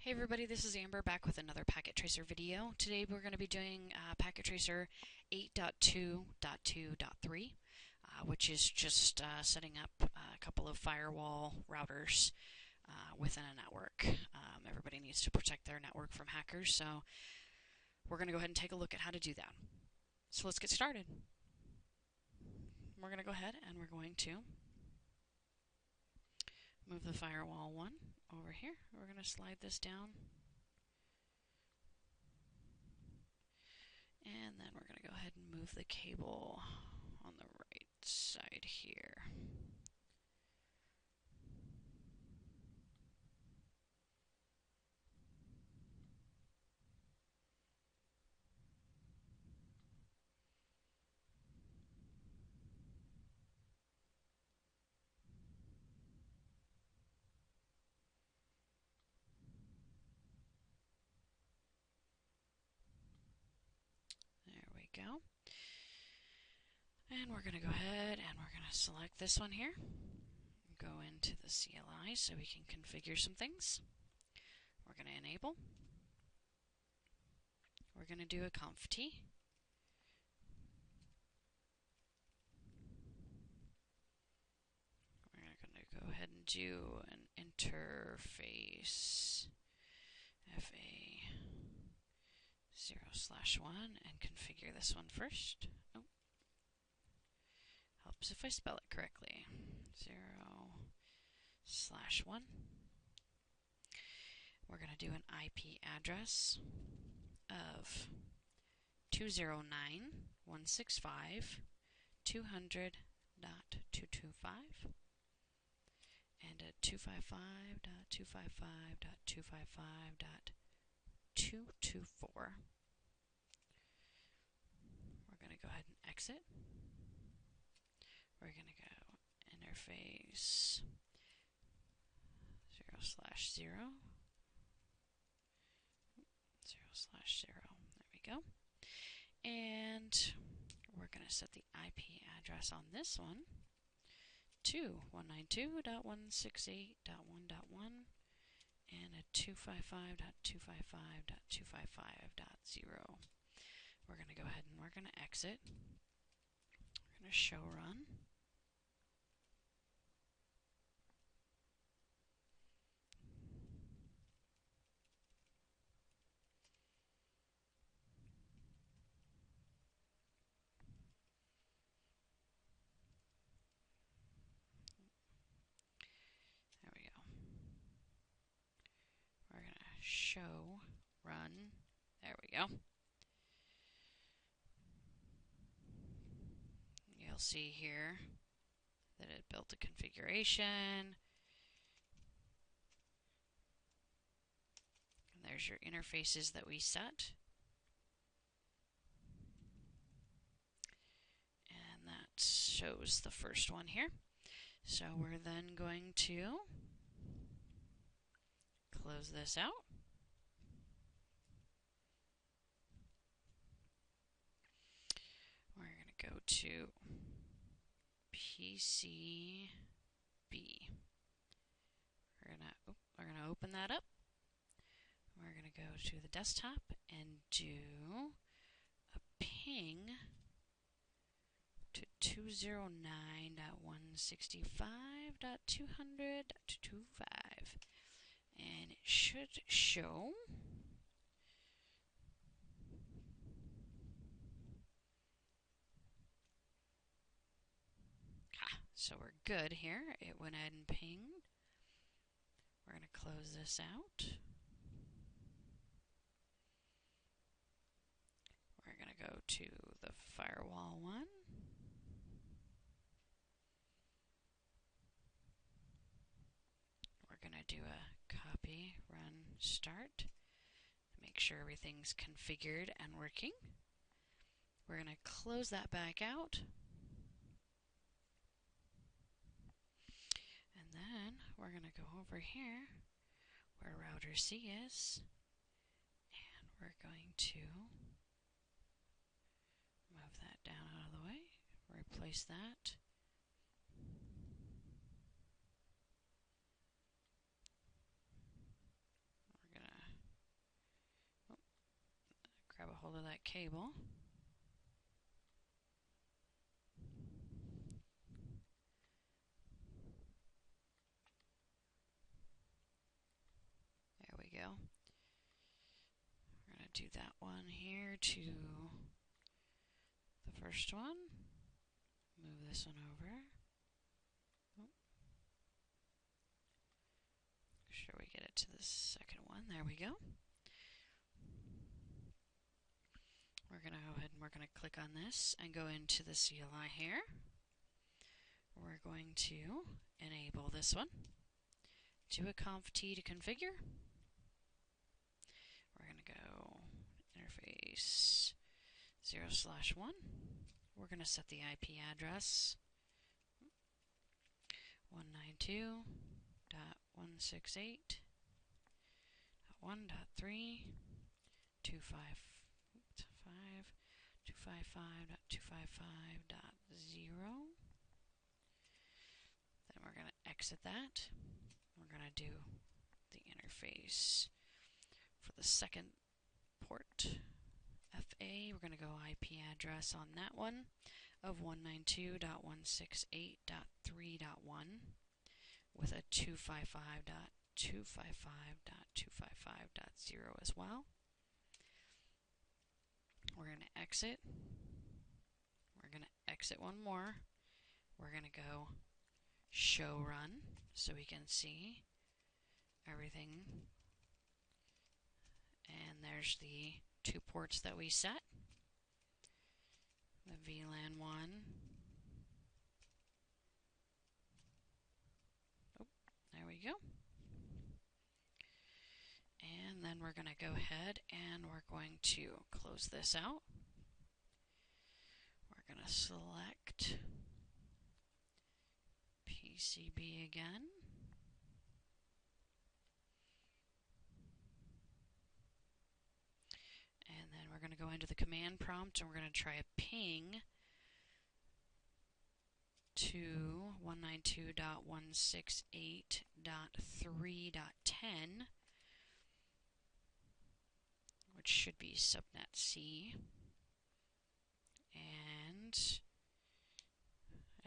Hey everybody, this is Amber back with another Packet Tracer video. Today we're going to be doing Packet Tracer 8.2.2.3, which is just setting up a couple of firewall routers within a network. Everybody needs to protect their network from hackers, so we're going to go ahead and take a look at how to do that. So let's get started. We're going to go ahead and we're going to move the firewall one over here. We're going to slide this down. And then we're going to go ahead and move the cable on the right side here. There we go. And we're going to go ahead and we're going to select this one here. Go into the CLI so we can configure some things. We're going to enable. We're going to do a conft. We're going to go ahead and do an interface FA 0/1 and configure this one first. Oh. Helps if I spell it correctly. 0/1. We're going to do an IP address of 209.165.200.225 and a 255.255.255.224. We're going to go ahead and exit. We're going to go interface 0/0. 0/0. There we go. And we're going to set the IP address on this one to 192.168.1.1 and a 255.255.255.0. We're going to go ahead and we're going to exit. We're going to show run. There we go. We're going to show run. There we go. You'll see here that it built a configuration. And there's your interfaces that we set. And that shows the first one here. So we're then going to close this out. We're going to go to PCB. We're going to open that up. We're going to go to the desktop and do a ping to 209.165.200.225. And it should show so we're good here. It went ahead and pinged. We're going to close this out. We're going to go to the firewall one. We're going to do a copy, run, start to make sure everything's configured and working. We're going to close that back out. And then we're going to go over here where router C is, and we're going to move that down out of the way, replace that. We're going to hold of that cable. There we go. We're going to do that one here to the first one. Move this one over. Make sure we get it to the second one. There we go. We're going to go ahead and we're going to click on this and go into the CLI here. We're going to enable this one. Do a conf t to configure. We're going to go interface 0/1. We're going to set the IP address 192.168.1.3.255.255.0. Then we're going to exit that. We're going to do the interface for the second port, FA. We're going to go IP address on that one of 192.168.3.1 with a 255.255.255.0 as well. We're going to exit. We're going to exit one more. We're going to go show run so we can see everything. And there's the 2 ports that we set. The VLAN one. Oh, there we go. And then we're going to go ahead and we're going to close this out. We're going to select PCB again. And then we're going to go into the command prompt and we're going to try a ping to 192.168.3.10, which should be subnet C. And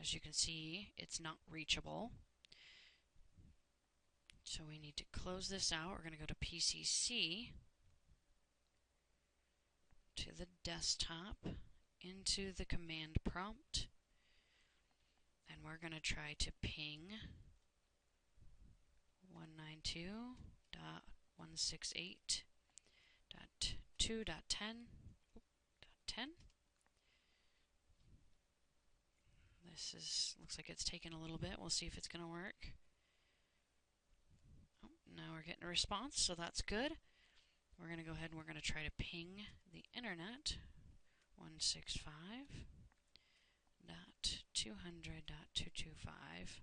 as you can see, it's not reachable. So we need to close this out. We're going to go to PCC, to the desktop, into the command prompt, and we're going to try to ping 192.168.2.10. This looks like it's taking a little bit. We'll see if it's going to work. Oh, now we're getting a response, so that's good. We're going to go ahead and we're going to try to ping the internet 165.200.225.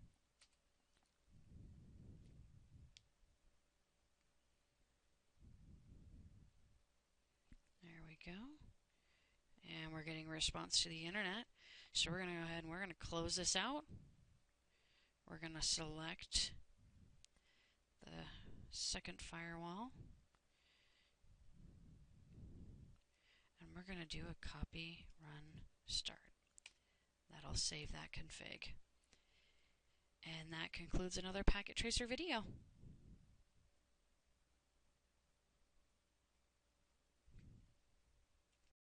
There we go. And we're getting a response to the internet. So we're going to go ahead and we're going to close this out. We're going to select the second firewall. And we're going to do a copy, run, start. That'll save that config. And that concludes another Packet Tracer video.